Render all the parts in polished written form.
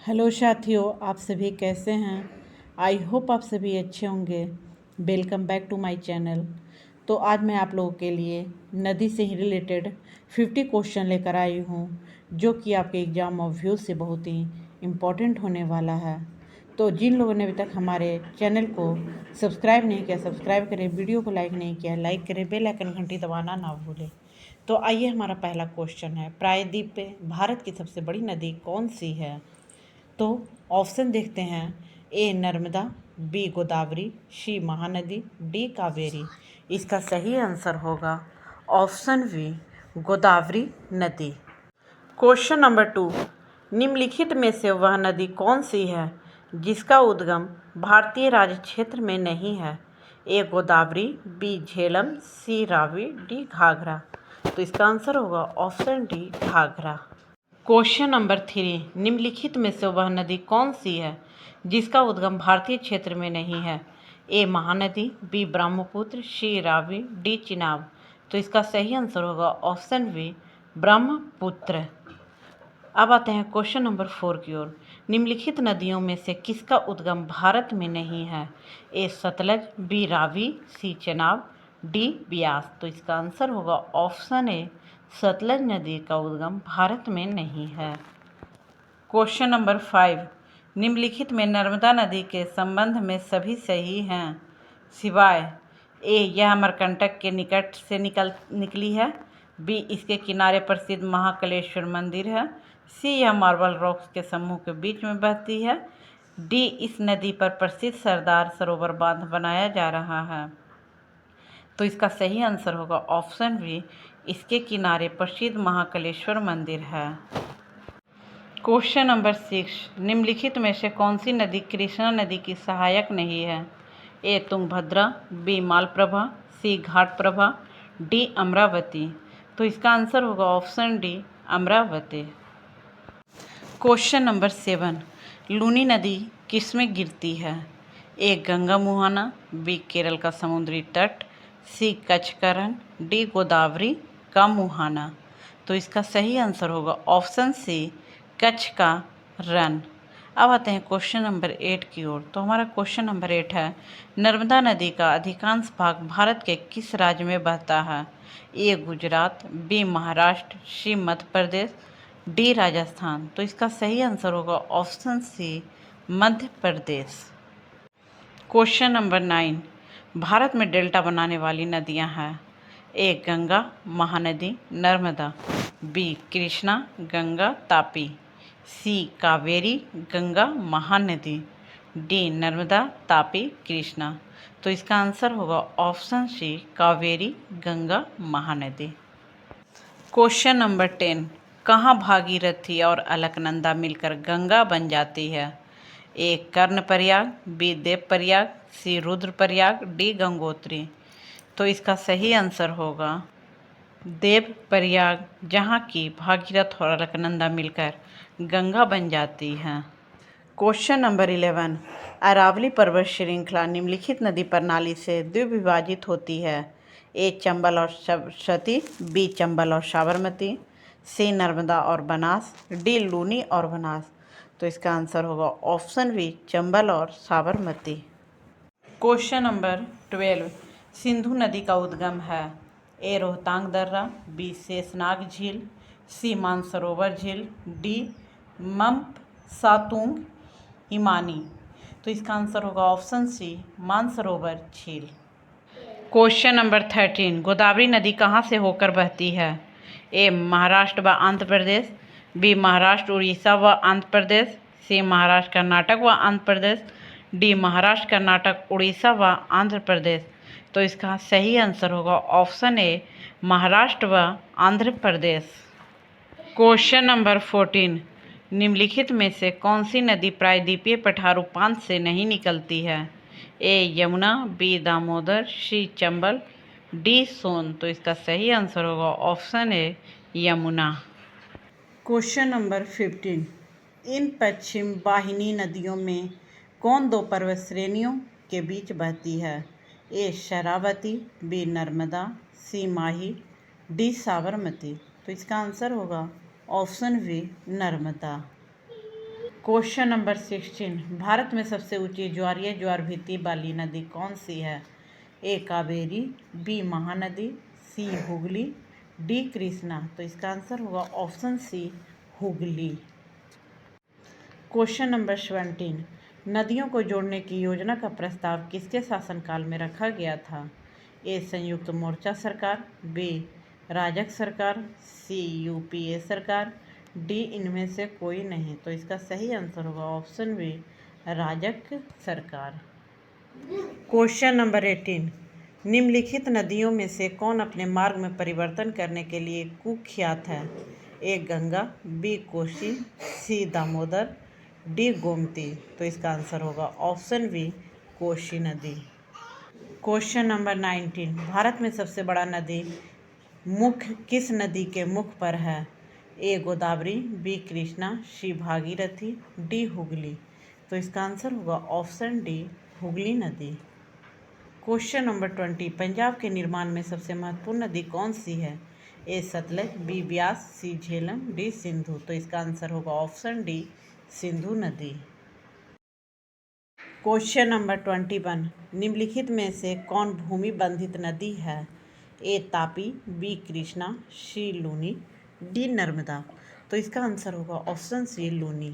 Hello साथियों, आप सभी कैसे हैं। आई होप आप सभी अच्छे होंगे। Welcome back to my channel. तो आज मैं आप लोगों के लिए नदी से ही रिलेटेड 50 क्वेश्चन लेकर आई हूँ, जो कि आपके एग्ज़ाम ऑफ व्यू से बहुत ही इम्पोर्टेंट होने वाला है। तो जिन लोगों ने अभी तक हमारे चैनल को सब्सक्राइब नहीं किया, सब्सक्राइब करें। वीडियो को लाइक नहीं किया, लाइक करें। बेल आइकन घंटी दबाना ना भूलें। तो आइए, हमारा पहला क्वेश्चन है, प्रायद्वीप पे भारत की सबसे बड़ी नदी कौन सी है। तो ऑप्शन देखते हैं। ए नर्मदा, बी गोदावरी, सी महानदी, डी कावेरी। इसका सही आंसर होगा ऑप्शन बी, गोदावरी नदी। क्वेश्चन नंबर 2, निम्नलिखित में से वह नदी कौन सी है जिसका उद्गम भारतीय राज्य क्षेत्र में नहीं है। A Godavari, B Jhelum, C Ravi, D Ghaghara. तो इसका आंसर होगा option D, Ghaghara. Question number 3, निम्नलिखित में से वह नदी कौन सी है जिसका उद्गम भारतीय क्षेत्र में नहीं है। A Mahanadi, B Brahmaputra, C Ravi, D Chenab. तो इसका सही आंसर होगा ऑप्शन बी, ब्रह्मपुत्र। अब आते हैं क्वेश्चन नंबर 4 की ओर। निम्नलिखित नदियों में से किसका उद्गम भारत में नहीं है। ए सतलज, बी रावी, सी चेनाब, डी ब्यास। तो इसका आंसर होगा ऑप्शन ए, सतलज नदी का उद्गम भारत में नहीं है। क्वेश्चन नंबर 5, निम्नलिखित में नर्मदा नदी के संबंध में सभी सही हैं सिवाय ए यह अमरकंटक के निकट से निकली है, बी इसके किनारे प्रसिद्ध महाकालेश्वर मंदिर है, सी यह मार्बल रॉक्स के समूह के बीच में बहती है, डी इस नदी पर प्रसिद्ध सरदार सरोवर बांध बनाया जा रहा है। तो इसका सही आंसर होगा ऑप्शन बी, इसके किनारे प्रसिद्ध महाकालेश्वर मंदिर है। क्वेश्चन नंबर 6, निम्नलिखित में से कौन सी नदी कृष्णा नदी की सहायक नहीं है। A Tungabhadra, B Malaprabha, C Ghataprabha, D Amaravati. तो इसका आंसर होगा option D, Amaravati. Question number 7, Luni नदी किसमें गिरती है। ए गंगा मुहाना, बी केरल का समुद्री तट, सी कच्छकरण, डी गोदावरी का मुहाना। तो इसका सही आंसर होगा ऑप्शन सी, कच्छ का रण। अब आते हैं क्वेश्चन नंबर 8 की ओर। तो हमारा क्वेश्चन नंबर 8 है, नर्मदा नदी का अधिकांश भाग भारत के किस राज्य में बहता है। A Gujarat, B Maharashtra, C Madhya Pradesh, D Rajasthan. तो इसका सही आंसर होगा option C, Madhya Pradesh. Question number 9, Bharat में डेल्टा बनाने वाली नदियां हैं। A Ganga, Mahanadi, Narmada, B Krishna, Ganga, Tapi, C Kaveri, Ganga, Mahanadi, D Narmada, Tapi, Krishna. तो इसका आंसर होगा option C, Kaveri, Ganga, Mahanadi. Question number 10, कहाँ भागीरथी और अलकनंदा मिलकर गंगा बन जाती है। ए कर्णप्रयाग, बी देवप्रयाग, सी रुद्रप्रयाग, डी गंगोत्री। तो इसका सही आंसर होगा देवप्रयाग, जहाँ की भागीरथ और अलकनंदा मिलकर गंगा बन जाती हैं। क्वेश्चन नंबर 11, अरावली पर्वत श्रृंखला निम्नलिखित नदी प्रणाली से द्विविभाजित होती है। ए चंबल और सरस्वती, बी चंबल और साबरमती, सी नर्मदा और बनास, डी लूनी और बनास। तो इसका आंसर होगा ऑप्शन बी, चंबल और साबरमती। क्वेश्चन नंबर 12, सिंधु नदी का उद्गम है। ए रोहतांग दर्रा, बी शेषनाग झील, सी मानसरोवर झील, डी मम्पसातुंग हिमानी। तो इसका आंसर होगा ऑप्शन सी, मानसरोवर झील। क्वेश्चन नंबर 13, गोदावरी नदी कहाँ से होकर बहती है। ए महाराष्ट्र व आंध्र प्रदेश, बी महाराष्ट्र उड़ीसा व आंध्र प्रदेश, सी महाराष्ट्र कर्नाटक व आंध्र प्रदेश, डी महाराष्ट्र कर्नाटक उड़ीसा व आंध्र प्रदेश। तो इसका सही आंसर होगा ऑप्शन ए, महाराष्ट्र व आंध्र प्रदेश। क्वेश्चन नंबर 14, निम्नलिखित में से कौन सी नदी प्रायद्वीपीय पठार उपांत से नहीं निकलती है। ए यमुना, बी दामोदर, सी चंबल, डी सोन। तो इसका सही आंसर होगा option A, Yamuna. Question number 15, इन पश्चिम वाहिनी नदियों में कौन दो पर्वत श्रेणियों के बीच बहती है। A Sharavati, B Narmada, C Mahi, D Sabarmati. तो इसका आंसर होगा option B, Narmada. Question number 16, Bharat में सबसे ऊंची ज्वारीय ज्वार भित्ति वाली नदी कौन सी है? A Kaveri, B Mahanadi, C Hooghly, D Krishna. तो इसका आंसर होगा option C Hooghly. Question number 17, नदियों को जोड़ने की योजना का प्रस्ताव किसके शासनकाल में रखा गया था? ए संयुक्त मोर्चा सरकार, बी राजग सरकार, सी यूपीए सरकार, डी इनमें से कोई नहीं। तो इसका सही आंसर होगा ऑप्शन बी राजग सरकार। क्वेश्चन नंबर 18, निम्नलिखित नदियों में से कौन अपने मार्ग में परिवर्तन करने के लिए कुख्यात है? A Ganga, B Kosi, C Damodar, D Gomti. तो इसका आंसर होगा ऑप्शन बी कोसी नदी। क्वेश्चन नंबर 19, भारत में सबसे बड़ा नदी मुख किस नदी के मुख पर है? A Godavari, B Krishna, C Bhagirathi, D Hooghly. तो इसका आंसर होगा ऑप्शन डी हुगली नदी। क्वेश्चन नंबर 20, पंजाब के निर्माण में सबसे महत्वपूर्ण नदी कौन सी है? ए सतलज, बी ब्यास, सी झेलम, डी सिंधु। तो इसका आंसर होगा ऑप्शन डी सिंधु नदी। क्वेश्चन नंबर 21, निम्नलिखित में से कौन भूमि बंधित नदी है? A Tapi, B Krishna, C Luni, D Narmada. तो इसका आंसर होगा option C Luni.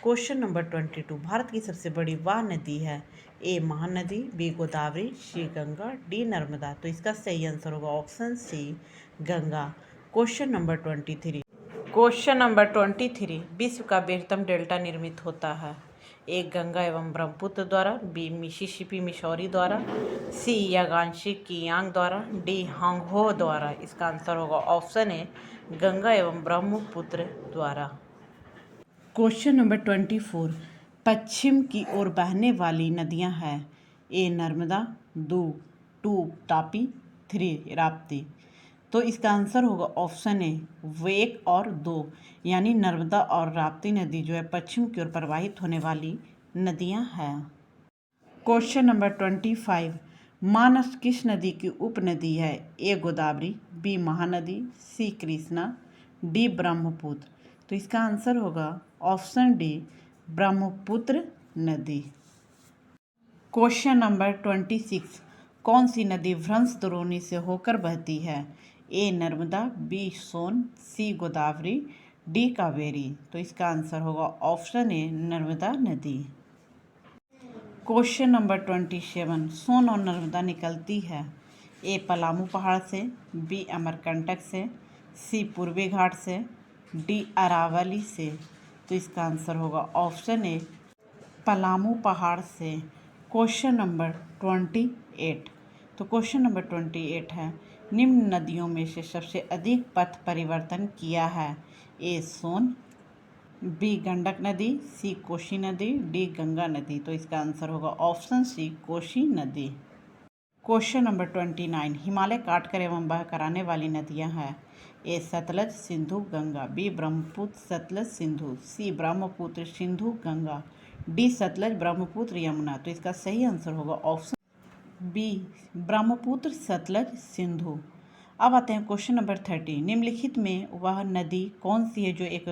Question number 22, Bharat की सबसे बड़ी वाह नदी है? A Mahanadi, B Godavari, C Ganga, D Narmada. तो इसका सही आंसर होगा option C Ganga. Question number 23, question number 23, विश्व का बृहत्तम डेल्टा निर्मित होता है? ए गंगा एवं ब्रह्मपुत्र द्वारा, बी मिसिसिपी मिसौरी द्वारा, सी यागांशी कियांग द्वारा, डी हांगहो द्वारा। इसका आंसर होगा ऑप्शन ए गंगा एवं ब्रह्मपुत्र द्वारा। क्वेश्चन नंबर 24, पश्चिम की ओर बहने वाली नदियां हैं? ए नर्मदा, टू तापी, 3 राप्ती। तो इसका आंसर होगा ऑप्शन ए 1 और 2, यानी नर्मदा और राप्ती नदी जो है पश्चिम की ओर प्रवाहित होने वाली नदियां हैं। क्वेश्चन नंबर 25, मानस किस नदी की उपनदी है? A Godavari, B Mahanadi, C Krishna, D Brahmaputra. तो इसका आंसर होगा ऑप्शन डी ब्रह्मपुत्र नदी। क्वेश्चन नंबर 26, कौन सी नदी भ्रंश द्रोणी से होकर बहती है? A Narmada, B Son, C Godavari, D Kaveri. तो इसका आंसर होगा ऑप्शन ए नर्मदा नदी। क्वेश्चन नंबर 27, सोन और नर्मदा निकलती है? ए पलामू पहाड़ से, बी अमरकंटक से, सी पूर्वी घाट से, डी अरावली से। तो इसका आंसर होगा ऑप्शन ए पलामू पहाड़ से। क्वेश्चन नंबर 28, तो क्वेश्चन नंबर 28 है, निम्न नदियों में से सबसे अधिक पथ परिवर्तन किया है? ए सोन, बी गंडक नदी, सी कोसी नदी, डी गंगा नदी। तो इसका आंसर होगा ऑप्शन सी कोसी नदी। क्वेश्चन नंबर 29, हिमालय काटकर एवं बहकर आने वाली नदियां हैं? ए सतलज, सिंधु, गंगा, बी ब्रह्मपुत्र, सतलज, सिंधु, सी ब्रह्मपुत्र, सिंधु, गंगा, डी सतलज, ब्रह्मपुत्र, यमुना। तो इसका सही आंसर होगा ऑप्शन बी ब्रह्मपुत्र, सतलज, सिंधु। अब आते हैं क्वेश्चन नंबर 30, निम्नलिखित में वह नदी कौन सी है जो एक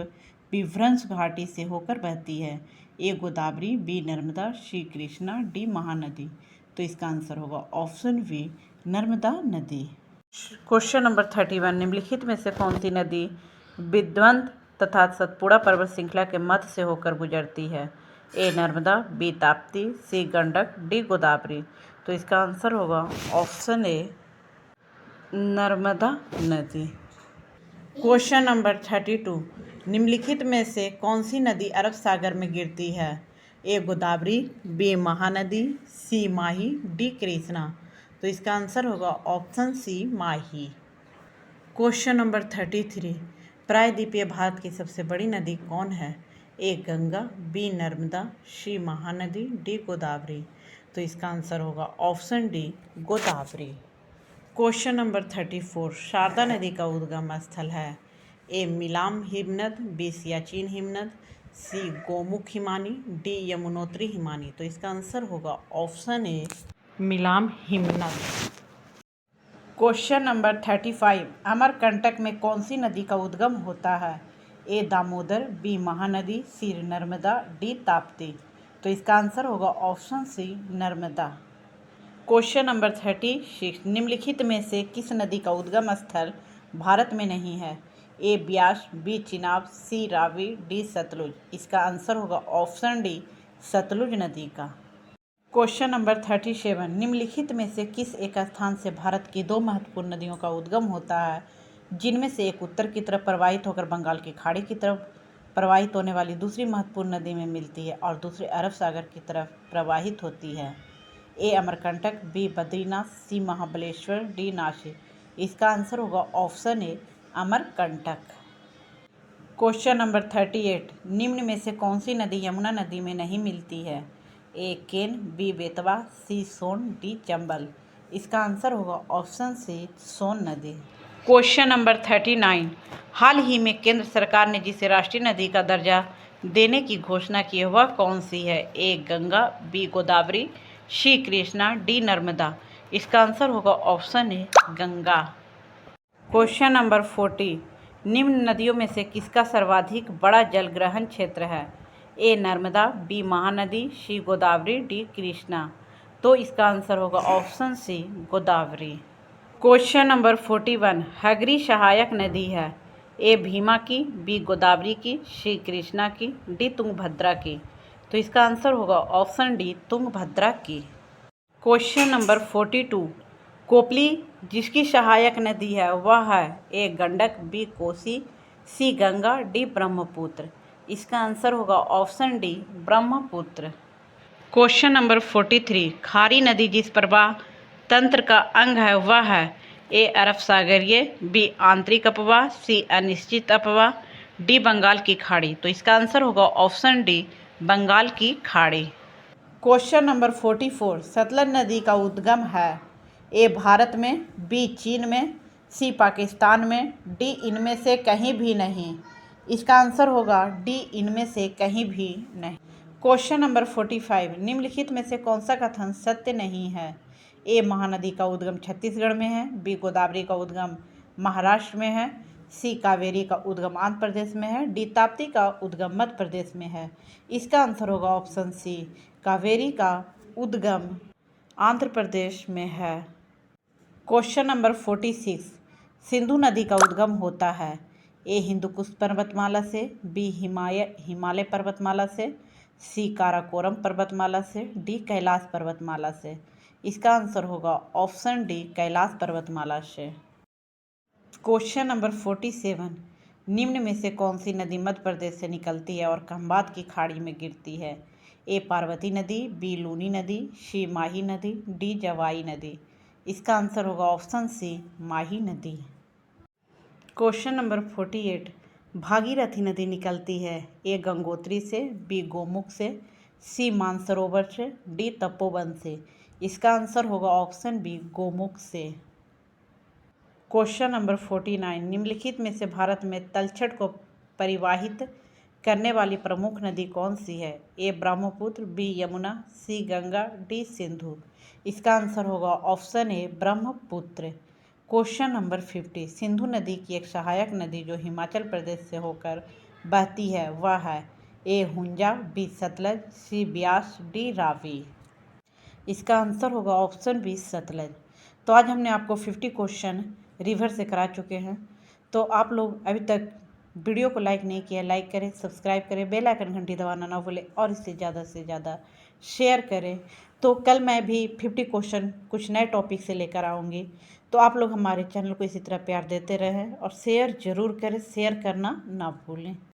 विभ्रंश घाटी से होकर बहती है? A Godavari, B Narmada, C Krishna, D Mahanadi. तो इसका आंसर होगा ऑप्शन बी नर्मदा नदी। क्वेश्चन नंबर 31, निम्नलिखित में से कौन सी नदी विध्वंस तथा सतपुड़ा पर्वत श्रृंखला के मध्य से होकर गुजरती है? A Narmada, B Tapti, C Gandak, D Godavari. तो इसका आंसर होगा ऑप्शन ए नर्मदा नदी। क्वेश्चन नंबर 32, निम्नलिखित में से कौन सी नदी अरब सागर में गिरती है? A Godavari, B Mahanadi, C Mahi, D Krishna. तो इसका आंसर होगा option C Mahi. Question number 33, प्रायद्वीपीय भारत की सबसे बड़ी नदी कौन है? A Ganga, B Narmada, C Mahanadi, D Godavari. तो इसका आंसर होगा option D Godavari. Question number 34, Sharda नदी का उद्गम स्थल है? ए मिलाम हिमनद, बी सियाचिन हिमनद, सी गोमुख हिमानी, डी यमुनोत्री हिमानी। तो इसका आंसर होगा ऑप्शन ए मिलाम हिमनद। क्वेश्चन नंबर 35, अमरकंटक में कौन सी नदी का उद्गम होता है? A Damodar, B Mahanadi, C Narmada, D Tapti. तो इसका आंसर होगा option C Narmada. Question number 36, निम्नलिखित में से किस नदी का उद्गम स्थल भारत में नहीं है? ए ब्यास, बी चिनाब, सी रावी, डी सतलुज। इसका आंसर होगा ऑप्शन डी सतलुज नदी का। क्वेश्चन नंबर 37, निम्नलिखित में से किस एक स्थान से भारत की दो महत्वपूर्ण नदियों का उद्गम होता है, जिनमें से एक उत्तर की तरफ प्रवाहित होकर बंगाल की खाड़ी की तरफ प्रवाहित होने वाली दूसरी महत्वपूर्ण नदी में मिलती है और दूसरी अरब सागर की तरफ प्रवाहित होती है? ए अमरकंटक, बी बद्रीनाथ, सी महाबलेश्वर, डी नासिक। इसका आंसर होगा option A Amarkantak. Question number 38, निम्न में से कौन सी नदी यमुना नदी में नहीं मिलती है? ए केन, बी बेतवा, सी सोन, डी चंबल। इसका आंसर होगा ऑप्शन सी सोन नदी। क्वेश्चन नंबर 39, हाल ही में केंद्र सरकार ने जिसे राष्ट्रीय नदी का दर्जा देने की घोषणा की है वह कौन सी है? A Ganga, B Godavari, C Krishna, D Narmada. इसका आंसर होगा option A Ganga. Question number 40, निम्न नदियों में से किसका सर्वाधिक बड़ा जल ग्रहण क्षेत्र है? A Narmada, B Mahanadi, C Godavari, D Krishna. तो इसका आंसर होगा option C Godavari. Question number 41, Hagari सहायक नदी है? ए भीमा की, बी गोदावरी की, सी कृष्णा की, डी तुंगभद्रा की। तो इसका आंसर होगा ऑप्शन डी तुंगभद्रा की। क्वेश्चन नंबर 42, कोपली जिसकी सहायक नदी है वह है? ए गंडक, बी कोसी, सी गंगा, डी ब्रह्मपुत्र। इसका आंसर होगा option D Brahmaputra. Question number 43, खारी नदी जिस प्रवाह तंत्र का अंग है वह है? ए अरब सागरीय, बी आंतरिक अपवाह, सी अनिश्चित अपवाह, डी बंगाल की खाड़ी। तो इसका आंसर होगा ऑप्शन डी बंगाल की खाड़ी। क्वेश्चन नंबर 44, सतलज नदी का उद्गम है? ए भारत में, बी चीन में, सी पाकिस्तान में, डी इनमें से कहीं भी नहीं। इसका आंसर होगा डी इनमें से कहीं भी नहीं। क्वेश्चन नंबर 45, निम्नलिखित में से कौन सा कथन सत्य नहीं है? ए महानदी का उद्गम छत्तीसगढ़ में है, बी गोदावरी का उद्गम महाराष्ट्र में है, सी कावेरी का उद्गम आंध्र प्रदेश में है, डी ताप्ती का उद्गम मध्य प्रदेश में है। इसका आंसर होगा ऑप्शन सी कावेरी का उद्गम आंध्र प्रदेश में है। क्वेश्चन नंबर 46, सिंधु नदी का उद्गम होता है? ए हिंदुकुश पर्वतमाला से, बी हिमालय पर्वतमाला से, सी काराकोरम पर्वतमाला से, डी कैलाश पर्वतमाला से। इसका आंसर होगा ऑप्शन डी कैलाश पर्वतमाला से। क्वेश्चन नंबर 47, निम्न में से कौन सी नदी मध्य प्रदेश से निकलती है और खंबात की खाड़ी में गिरती है? ए पार्वती नदी, बी लूनी नदी, सी माही नदी, डी जवाई नदी। इसका आंसर होगा ऑप्शन सी माही नदी। क्वेश्चन नंबर 48, भागीरथी नदी निकलती है? ए गंगोत्री से, बी गोमुख से, सी मानसरोवर से, डी तपोवन से। इसका आंसर होगा ऑप्शन बी गोमुख से। क्वेश्चन नंबर 49, निम्नलिखित में से भारत में तलछट को परिवाहित करने वाली प्रमुख नदी कौन सी है? ए ब्रह्मपुत्र, बी यमुना, सी गंगा, डी सिंधु। इसका आंसर होगा option A Brahmaputra. Question number 50, Sindhu नदी की एक सहायक नदी जो हिमाचल प्रदेश से होकर बहती है वह है? ए हुंजा, बी सतलज, सी ब्यास, डी रावी। इसका आंसर होगा ऑप्शन बी सतलज। तो आज हमने आपको 50 क्वेश्चन रिवर से करा चुके हैं। तो आप लोग अभी तक वीडियो को लाइक नहीं किया, लाइक करें, सब्सक्राइब करें, बेल आइकन घंटी दबाना ना भूलें और इसे ज़्यादा से ज़्यादा शेयर करें। तो कल मैं भी 50 क्वेश्चन कुछ नए टॉपिक से लेकर आऊँगी। तो आप लोग हमारे चैनल को इसी तरह प्यार देते रहें और शेयर ज़रूर करें, शेयर करना ना भूलें।